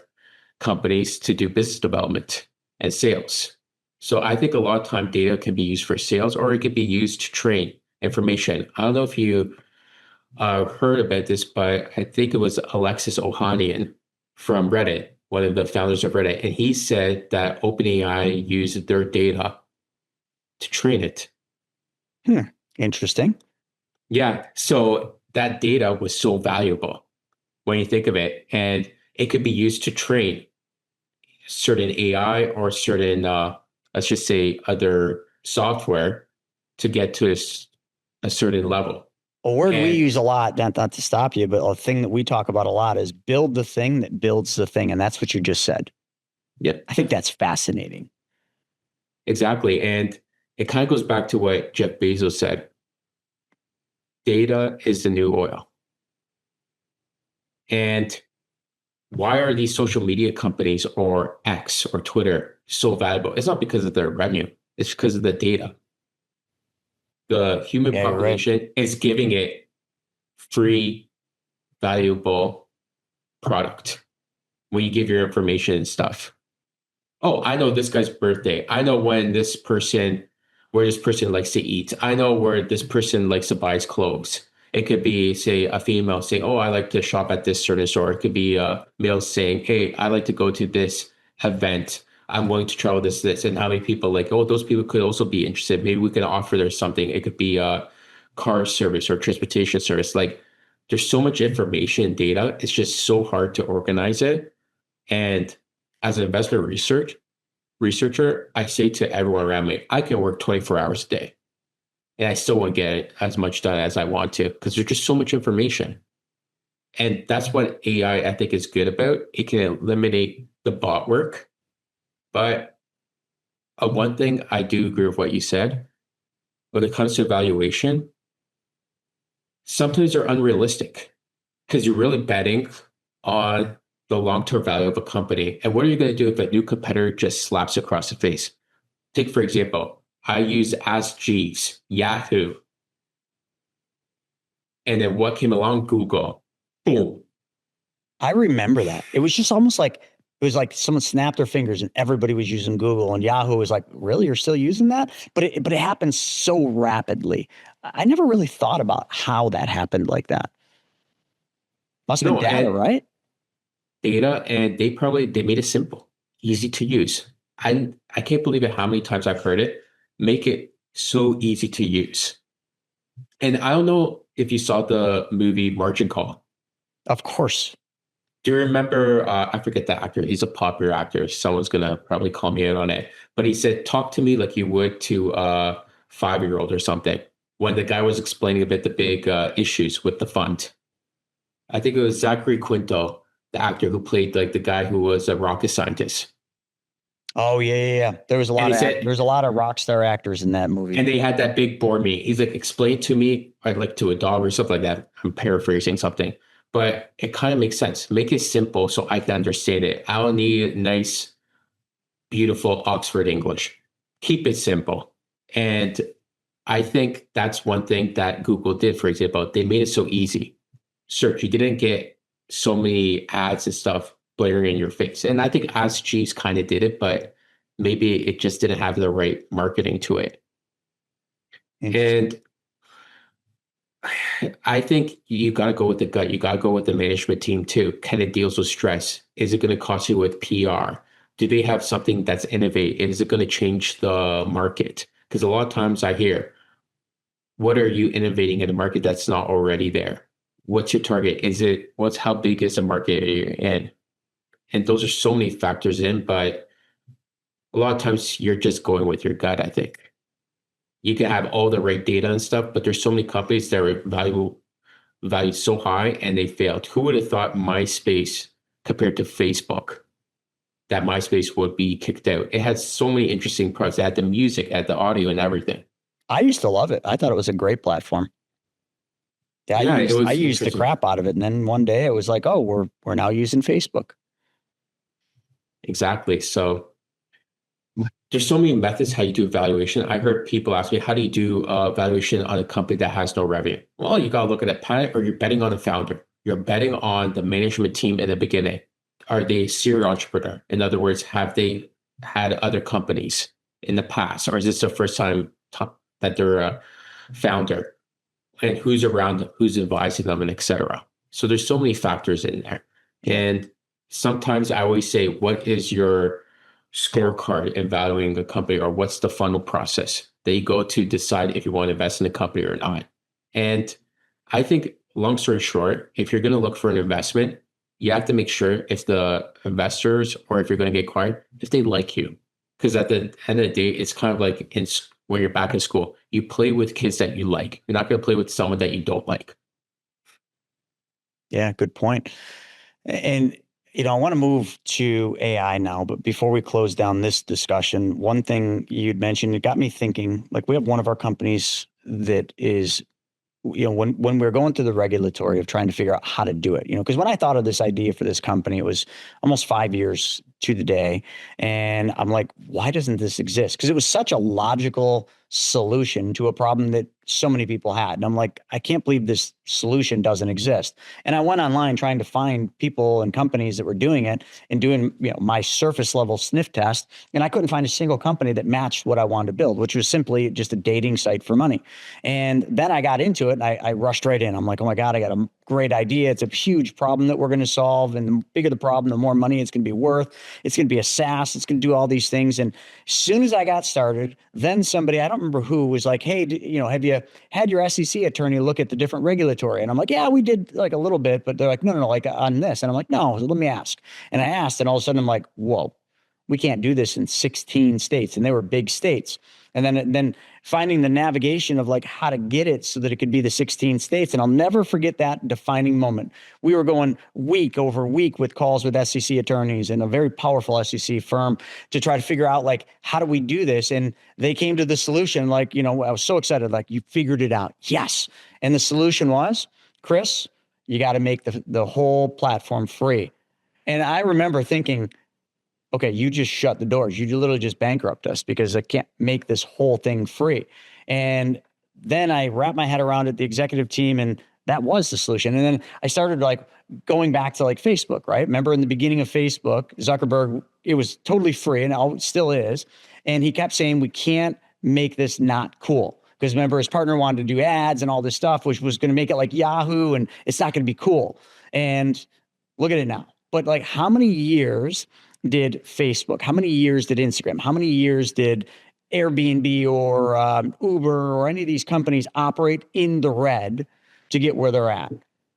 companies to do business development and sales. So I think a lot of time data can be used for sales, or it could be used to train information. I don't know if you heard about this, but I think it was Alexis Ohanian from Reddit, one of the founders of Reddit, and he said that OpenAI used their data to train it. Interesting. Yeah, so that data was so valuable when you think of it, and it could be used to train certain AI or certain, let's just say, other software to get to a certain level. A word we use a lot, not to stop you, but a thing that we talk about a lot is build the thing that builds the thing. And that's what you just said. Yep. I think that's fascinating. Exactly. And it kind of goes back to what Jeff Bezos said. Data is the new oil. And why are these social media companies or X or Twitter so valuable? It's not because of their revenue. It's because of the data. The human population is giving it free, valuable product when you give your information and stuff. Oh, I know this guy's birthday. I know where this person likes to eat. I know where this person likes to buy his clothes. It could be, say, a female saying, oh, I like to shop at this certain store. It could be a male saying, hey, I like to go to this event. I'm willing to travel this. And how many people like, oh, those people could also be interested. Maybe we can offer them something. It could be a car service or transportation service. Like, there's so much information and data. It's just so hard to organize it. And as an investment researcher, I say to everyone around me, I can work 24 hours a day and I still won't get as much done as I want to because there's just so much information. And that's what AI, I think, is good about. It can eliminate the bot work. But one thing I do agree with what you said, when it comes to valuation, sometimes they're unrealistic because you're really betting on the long-term value of a company. And what are you going to do if a new competitor just slaps across the face? Take, for example, I use Ask Jeeves, Yahoo. And then what came along? Google. Boom. I remember that. It was just almost like, it was like someone snapped their fingers and everybody was using Google, and Yahoo was like, really, you're still using that? But it happened so rapidly. I never really thought about how that happened like that. Must have been data, right? Data, and they made it simple, easy to use. I can't believe it how many times I've heard it. Make it so easy to use. And I don't know if you saw the movie Margin Call. Of course. Do you remember, I forget the actor, he's a popular actor. Someone's going to probably call me out on it. But he said, talk to me like you would to a 5-year-old or something. When the guy was explaining a bit the big issues with the fund. I think it was Zachary Quinto. the actor who played like the guy who was a rocket scientist. Oh yeah. There was a And lot he of said, there's a lot of rock star actors in that movie. and they had that big board meeting. He's like, explain to me, like to a dog or something like that. I'm paraphrasing something, but it kind of makes sense. Make it simple so I can understand it. I don't need nice, beautiful Oxford English. Keep it simple. And I think that's one thing that Google did, for example. They made it so easy. Search, you didn't get so many ads and stuff blaring in your face. And I think Ask Jeeves kind of did it, but maybe it just didn't have the right marketing to it. And I think you got to go with the gut. You got to go with the management team too. Can it deals with stress? Is it going to cost you with PR? Do they have something that's innovative? Is it going to change the market? Because a lot of times I hear, what are you innovating in the market that's not already there? What's your target? How big is the market you're in? And those are so many factors in, but a lot of times you're just going with your gut, I think. You can have all the right data and stuff, but there's so many companies that are valued so high and they failed. Who would have thought MySpace compared to Facebook, that MySpace would be kicked out? It had so many interesting parts. It had the music, it had the audio and everything. I used to love it. I thought it was a great platform. Yeah, I used the crap out of it. And then one day it was like, oh, we're now using Facebook. Exactly. So there's so many methods how you do valuation. I heard people ask me, how do you do valuation on a company that has no revenue? Well, you got to look at it, or you're betting on a founder. You're betting on the management team in the beginning. Are they a serial entrepreneur? In other words, have they had other companies in the past? Or is this the first time that they're a founder? And who's around them, who's advising them, and et cetera. So there's so many factors in there. And sometimes I always say, what is your scorecard in valuing a company, or what's the funnel process that you go to decide if you want to invest in a company or not? And I think, long story short, if you're going to look for an investment, you have to make sure if the investors, or if you're going to get acquired, if they like you. Because at the end of the day, it's kind of like when you're back in school, you play with kids that you like. You're not going to play with someone that you don't like. Yeah, good point. And I want to move to AI now, but before we close down this discussion, one thing you'd mentioned, it got me thinking, like we have one of our companies that is, when we're going through the regulatory of trying to figure out how to do it, because when I thought of this idea for this company, it was almost 5 years to the day. And I'm like, why doesn't this exist? Because it was such a logical solution to a problem that so many people had. And I'm like, I can't believe this solution doesn't exist. And I went online trying to find people and companies that were doing it and doing, my surface level sniff test. And I couldn't find a single company that matched what I wanted to build, which was simply just a dating site for money. And then I got into it and I rushed right in. I'm like, oh my God, I got a great idea. It's a huge problem that we're going to solve. And the bigger the problem, the more money it's going to be worth. It's going to be a SaaS. It's going to do all these things. And as soon as I got started, then somebody, I don't remember who, was like, hey, have you had your SEC attorney look at the different regulatory? And I'm like, yeah, we did like a little bit, but they're like, no, like on this. And I'm like, no, let me ask. And I asked, and all of a sudden I'm like, whoa, we can't do this in 16 states. And they were big states. And then finding the navigation of like how to get it so that it could be the 16 states. And I'll never forget that defining moment. We were going week over week with calls with SEC attorneys and a very powerful SEC firm to try to figure out like, how do we do this? And they came to the solution, like, I was so excited, like, you figured it out. Yes. And the solution was, Chris, you got to make the whole platform free. And I remember thinking, okay, you just shut the doors. You literally just bankrupt us because I can't make this whole thing free. And then I wrapped my head around it, the executive team, and that was the solution. And then I started like going back to like Facebook, right? Remember in the beginning of Facebook, Zuckerberg, it was totally free and it still is. And he kept saying, we can't make this not cool. Because remember, his partner wanted to do ads and all this stuff, which was going to make it like Yahoo, and it's not going to be cool. And look at it now. But like, how many years did Facebook? How many years did Instagram? How many years did Airbnb or Uber or any of these companies operate in the red to get where they're at?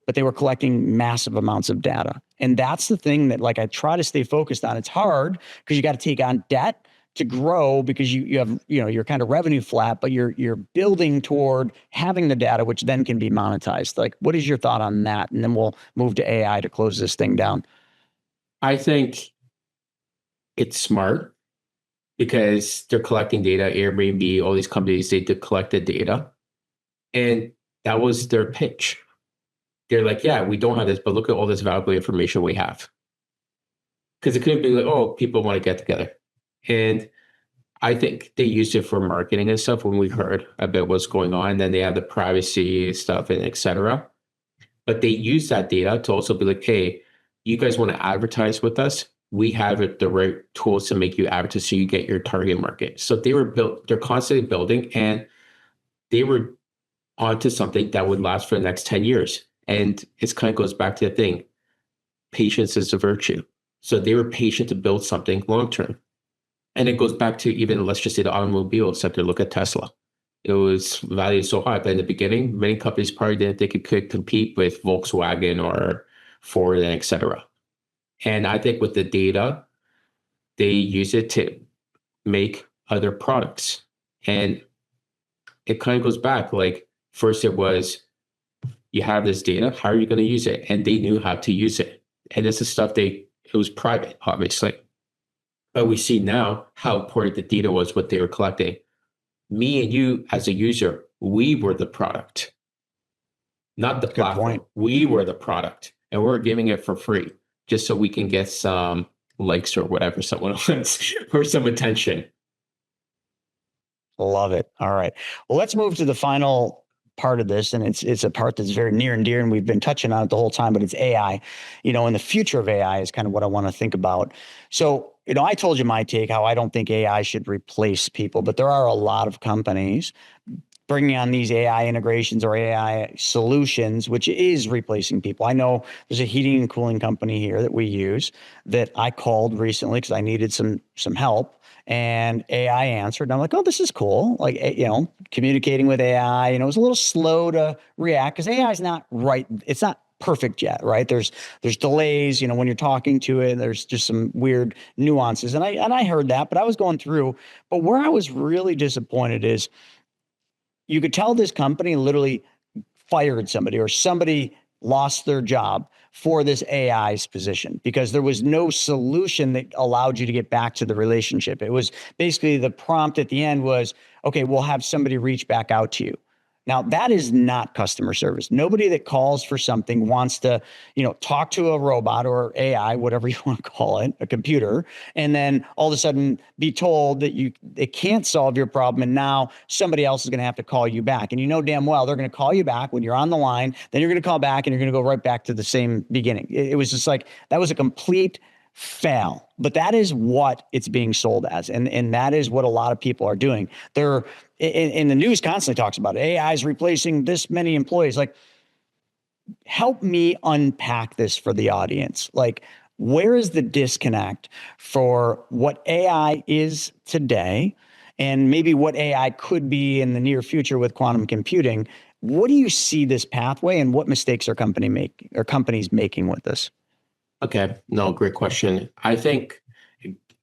But they were collecting massive amounts of data. And that's the thing that like I try to stay focused on. It's hard because you got to take on debt to grow because you have, you're kind of revenue flat, but you're building toward having the data, which then can be monetized. Like, what is your thought on that? And then we'll move to AI to close this thing down. I think it's smart because they're collecting data. Airbnb, all these companies, they did collect the data, and that was their pitch. They're like, yeah, we don't have this, but look at all this valuable information we have. Because it couldn't be like, oh, people want to get together. And I think they used it for marketing and stuff when we heard about what's going on. Then they have the privacy stuff and et cetera. But they use that data to also be like, hey, you guys want to advertise with us? We have the right tools to make you advertise so you get your target market. So they're constantly building, and they were onto something that would last for the next 10 years. And it kind of goes back to the thing, patience is a virtue. So they were patient to build something long term. And it goes back to even, let's just say, the automobile sector. Look at Tesla. It was valued so high, but in the beginning, many companies probably didn't think it could compete with Volkswagen or Ford and et cetera. And I think with the data, they use it to make other products. And it kind of goes back, like, first it was, you have this data, how are you going to use it? And they knew how to use it. And this is stuff it was private, obviously. But we see now how important the data was, what they were collecting. Me and you as a user, we were the product, not the platform. We were the product, and we're giving it for free just so we can get some likes or whatever someone wants or some attention. Love it. All right. Well, let's move to the final part of this, and it's a part that's very near and dear, and we've been touching on it the whole time, but it's AI. And the future of AI is kind of what I want to think about. So, I told you my take, how I don't think AI should replace people, but there are a lot of companies bringing on these AI integrations or AI solutions, which is replacing people. I know there's a heating and cooling company here that we use that I called recently because I needed some help. And AI answered, and I'm like, oh, this is cool. Like, communicating with AI, it was a little slow to react because AI is not right. It's not perfect yet, right? There's delays, when you're talking to it, there's just some weird nuances. And I heard that, but I was going through. But where I was really disappointed is you could tell this company literally fired somebody, or somebody lost their job for this AI's position because there was no solution that allowed you to get back to the relationship. It was basically, the prompt at the end was, okay, we'll have somebody reach back out to you. Now, that is not customer service. Nobody that calls for something wants to, talk to a robot or AI, whatever you want to call it, a computer, and then all of a sudden be told that it can't solve your problem, and now somebody else is going to have to call you back. And damn well they're going to call you back when you're on the line, then you're going to call back, and you're going to go right back to the same beginning. It was just like, that was a complete fail. But that is what it's being sold as. And that is what a lot of people are doing. They're in the news constantly talks about it. AI is replacing this many employees. Like, help me unpack this for the audience. Like, where is the disconnect for what AI is today and maybe what AI could be in the near future with quantum computing? What do you see this pathway, and what mistakes are companies making with this? Okay, no, great question. I think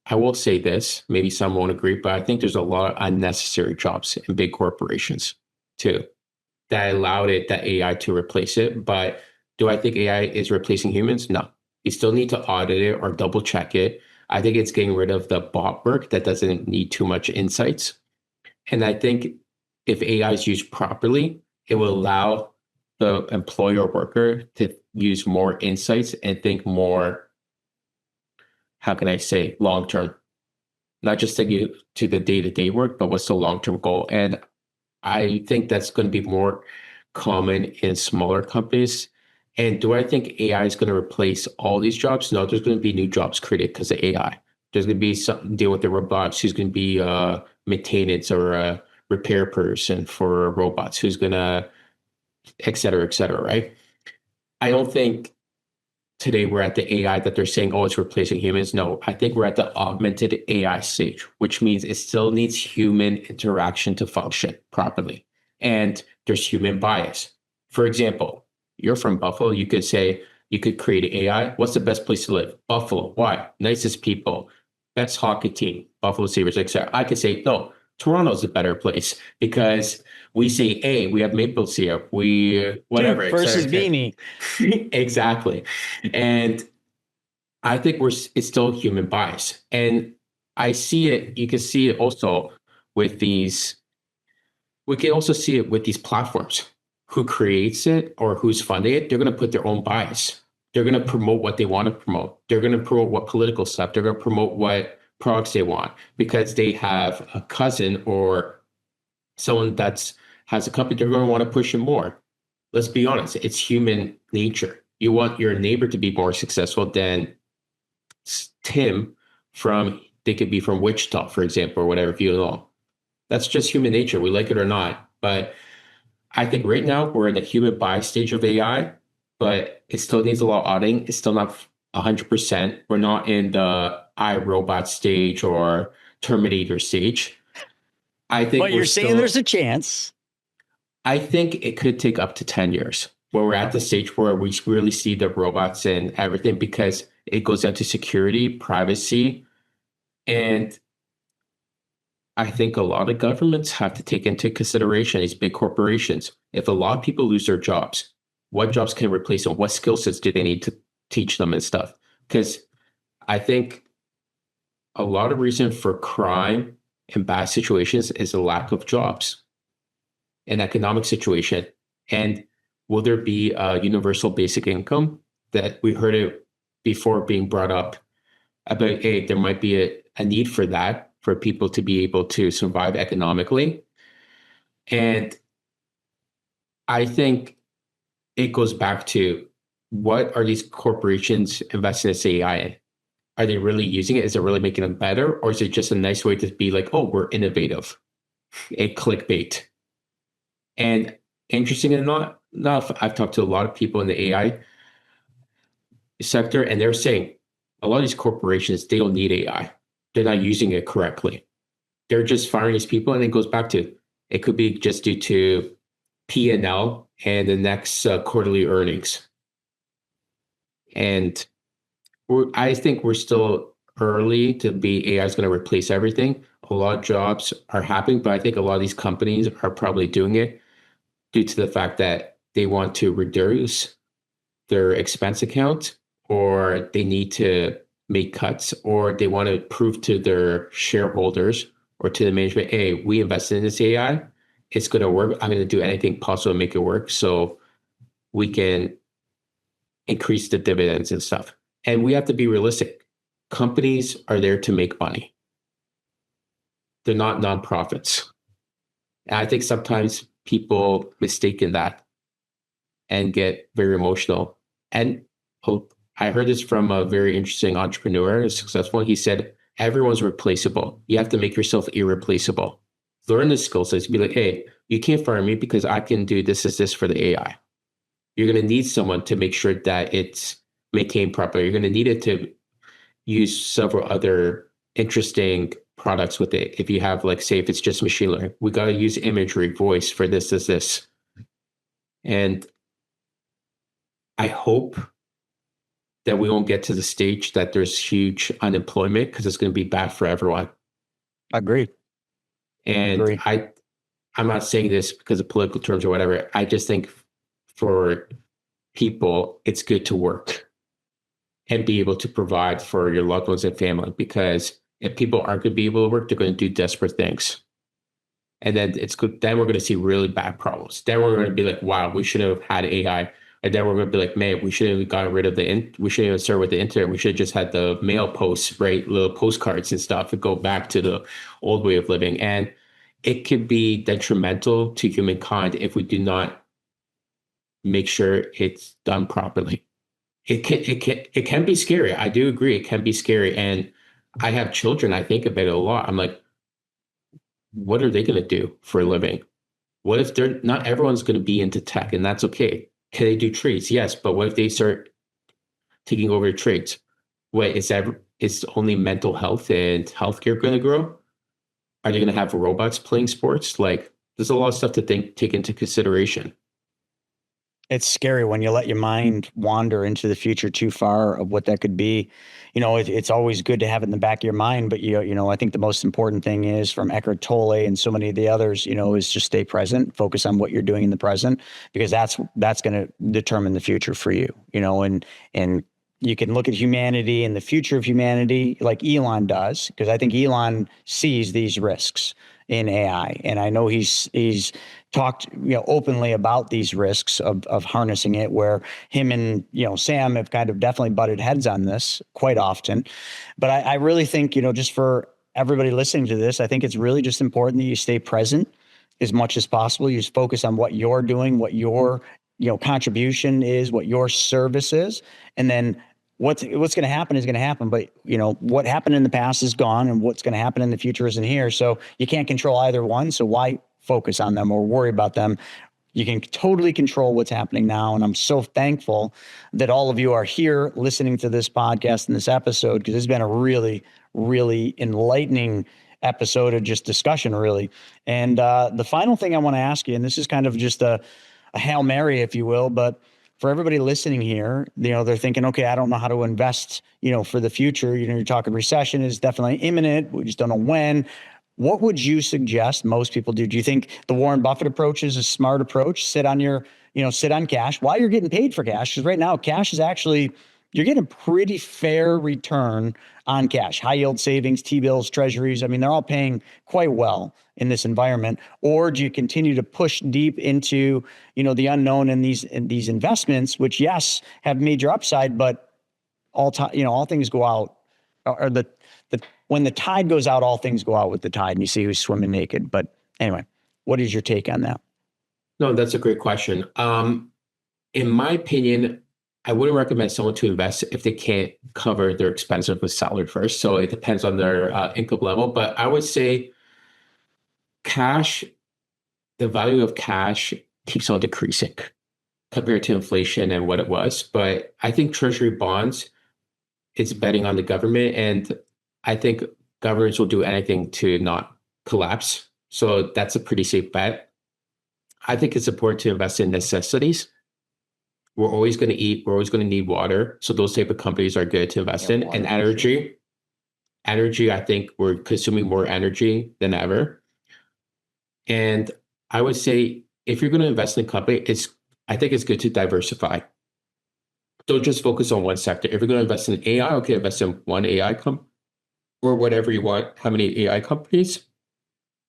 I will say this, maybe some won't agree, but I think there's a lot of unnecessary jobs in big corporations too that allowed that AI to replace it. But do I think AI is replacing humans? No. You still need to audit it or double check it. I think it's getting rid of the bot work that doesn't need too much insights. And I think if AI is used properly, it will allow the employer or worker to use more insights and think more, how can I say, long-term, not just to the day-to-day work, but what's the long-term goal. And I think that's going to be more common in smaller companies. And do I think AI is going to replace all these jobs? No, there's going to be new jobs created because of AI. There's going to be something deal with the robots who's going to be maintenance or a repair person for robots who's going to, et cetera, right? I don't think today we're at the AI that they're saying, oh, it's replacing humans. No, I think we're at the augmented AI stage, which means it still needs human interaction to function properly. And there's human bias. For example, you're from Buffalo. You could say, you could create an AI. What's the best place to live? Buffalo. Why? Nicest people. Best hockey team. Buffalo Sabres, etc. I could say, no, Toronto's a better place because we say, hey, we have maple syrup, we whatever. Dude, versus beanie. Exactly. And I think it's still human bias. And I see it, you can see it also with these, we can also see it with these platforms. Who creates it or who's funding it, they're going to put their own bias. They're going to promote what they want to promote. They're going to promote what political stuff. They're going to promote what products they want because they have a cousin or someone that's has a company. They're going to want to push it more. Let's be honest, it's human nature. You want your neighbor to be more successful than Tim from, they could be from Wichita, for example, or whatever, if you know. That's just human nature. We like it or not. But I think right now we're in the human bias stage of AI, but it still needs a lot of auditing. It's still not 100%. We're not in the iRobot stage or Terminator stage. I think But you're saying there's a chance. I think it could take up to 10 years where we're at the stage where we really see the robots and everything because it goes down to security, privacy, and I think a lot of governments have to take into consideration these big corporations. If a lot of people lose their jobs, what jobs can replace them? What skill sets do they need to teach them and stuff? Because I think a lot of reason for crime and bad situations is a lack of jobs, an economic situation. And will there be a universal basic income that we heard it before being brought up about, hey, there might be a need for that, for people to be able to survive economically. And I think it goes back to what are these corporations investing in this AI in? Are they really using it? Is it really making them better? Or is it just a nice way to be like, oh, we're innovative, a clickbait? And interesting enough, I've talked to a lot of people in the AI sector, and they're saying a lot of these corporations, they don't need AI. They're not using it correctly. They're just firing these people. And it goes back to, it could be just due to P&L and the next quarterly earnings. And I think we're still early to be AI is going to replace everything. A lot of jobs are happening, but I think a lot of these companies are probably doing it due to the fact that they want to reduce their expense account, or they need to make cuts, or they want to prove to their shareholders or to the management, hey, we invested in this AI. It's going to work. I'm going to do anything possible to make it work so we can increase the dividends and stuff. And we have to be realistic. Companies are there to make money. They're not nonprofits. And I think sometimes people mistake that and get very emotional. And I heard this from a very interesting entrepreneur, a successful one. He said, everyone's replaceable. You have to make yourself irreplaceable. Learn the skill sets. Be like, hey, you can't fire me because I can do this for the AI. You're going to need someone to make sure that it's maintained properly. You're going to need it to use several other interesting products with it. If you have, like, say, if it's just machine learning, we got to use imagery, voice for this. And I hope that we won't get to the stage that there's huge unemployment because it's going to be bad for everyone. Agreed. And I'm not saying this because of political terms or whatever. I just think for people, it's good to work and be able to provide for your loved ones and family, because if people aren't going to be able to work, they're going to do desperate things. And then it's good. Then we're going to see really bad problems. Then we're going to be like, wow, we should have had AI. And then we're going to be like, man, we should have gotten rid of we shouldn't even start with the internet. We should have just had the mail posts, right? Little postcards and stuff, and go back to the old way of living. And it could be detrimental to humankind if we do not make sure it's done properly. It can be scary. I do agree. It can be scary. And I have children. I think about it a lot. I'm like, what are they going to do for a living? What if not everyone's going to be into tech, and that's okay. Can they do trades? Yes. But what if they start taking over trades? What is only mental health and healthcare going to grow? Are they going to have robots playing sports? Like, there's a lot of stuff to take into consideration. It's scary when you let your mind wander into the future too far of what that could be. You know, it's always good to have it in the back of your mind, but you know, I think the most important thing is, from Eckhart Tolle and so many of the others, you know, is just stay present, focus on what you're doing in the present, because that's going to determine the future for you, you know, and You can look at humanity and the future of humanity like Elon does, because I think Elon sees these risks in AI. And I know he's talked, openly about these risks of harnessing it, where him and, Sam have kind of definitely butted heads on this quite often. But I really think, just for everybody listening to this, I think it's really just important that you stay present as much as possible. You just focus on what you're doing, what your contribution is, what your service is, and then what's going to happen is going to happen. But what happened in the past is gone, and what's going to happen in the future isn't here. So you can't control either one. So why focus on them or worry about them? You can totally control what's happening now. And I'm so thankful that all of you are here listening to this podcast and this episode, because it's been a really, really enlightening episode of just discussion, really. And the final thing I want to ask you, and this is kind of just a Hail Mary, if you will, but for everybody listening here, they're thinking, okay, I don't know how to invest, for the future. You're talking recession is definitely imminent. We just don't know when. What would you suggest most people do? Do you think the Warren Buffett approach is a smart approach? Sit on cash while you're getting paid for cash. Because right now, cash is actually, you're getting a pretty fair return on cash. High yield savings, T-bills, treasuries. I mean, they're all paying quite well in this environment. Or do you continue to push deep into, the unknown in these investments, which, yes, have major upside, but all things go out, or when the tide goes out, all things go out with the tide, and you see who's swimming naked. But anyway, what is your take on that? No, that's a great question. In my opinion, I wouldn't recommend someone to invest if they can't cover their expenses with salary first. So it depends on their income level. But I would say cash, the value of cash keeps on decreasing compared to inflation and what it was. But I think treasury bonds, it's betting on the government. And I think governments will do anything to not collapse. So that's a pretty safe bet. I think it's important to invest in necessities. We're always going to eat. We're always going to need water. So those type of companies are good to invest in. And energy, I think we're consuming more energy than ever. And I would say if you're going to invest in a company, I think it's good to diversify. Don't just focus on one sector. If you're going to invest in AI, okay, invest in one AI company or whatever you want. How many AI companies?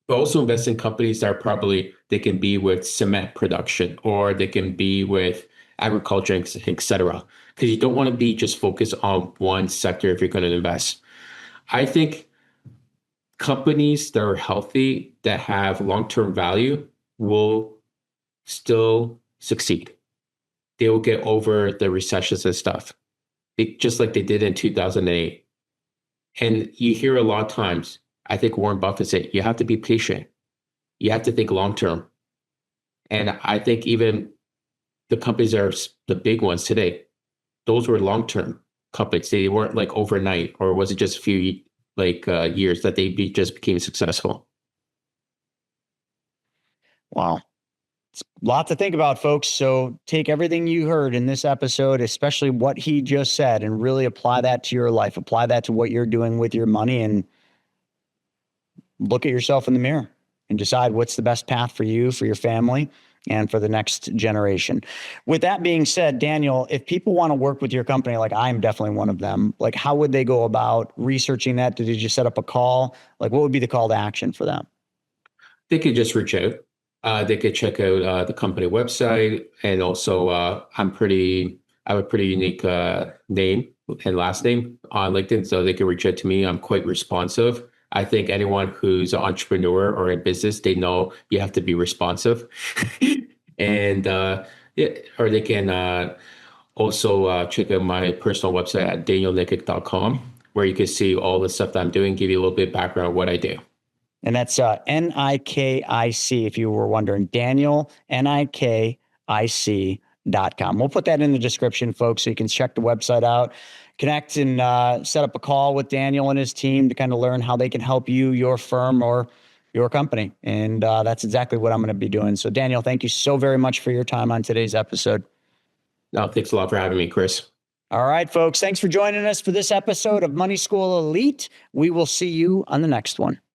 But also invest in companies that are they can be with cement production, or they can be with agriculture, et cetera. Because you don't want to be just focused on one sector if you're going to invest. I think companies that are healthy, that have long-term value, will still succeed. They will get over the recessions and stuff, just like they did in 2008. And you hear a lot of times, I think Warren Buffett said, you have to be patient. You have to think long-term. And I think even the companies that are the big ones today, those were long-term companies. They weren't like overnight, or was it just a few years that they just became successful? Wow. It's a lot to think about, folks. So take everything you heard in this episode, especially what he just said, and really apply that to your life. Apply that to what you're doing with your money, and look at yourself in the mirror and decide what's the best path for you, for your family, and for the next generation. With that being said, Daniel, if people want to work with your company, like I'm definitely one of them, like how would they go about researching that? Did you just set up a call? Like what would be the call to action for them? They could just reach out. They could check out the company website. And also I have a pretty unique name and last name on LinkedIn. So they can reach out to me. I'm quite responsive. I think anyone who's an entrepreneur or in business, they know you have to be responsive. And or they can also check out my personal website at danielnikic.com, where you can see all the stuff that I'm doing, give you a little bit of background on what I do. And that's N-I-K-I-C, if you were wondering, Daniel, Nikic.com. We'll put that in the description, folks, so you can check the website out, connect, and set up a call with Daniel and his team to kind of learn how they can help you, your firm, or your company. And that's exactly what I'm going to be doing. So, Daniel, thank you so very much for your time on today's episode. No, thanks a lot for having me, Chris. All right, folks. Thanks for joining us for this episode of Money School Elite. We will see you on the next one.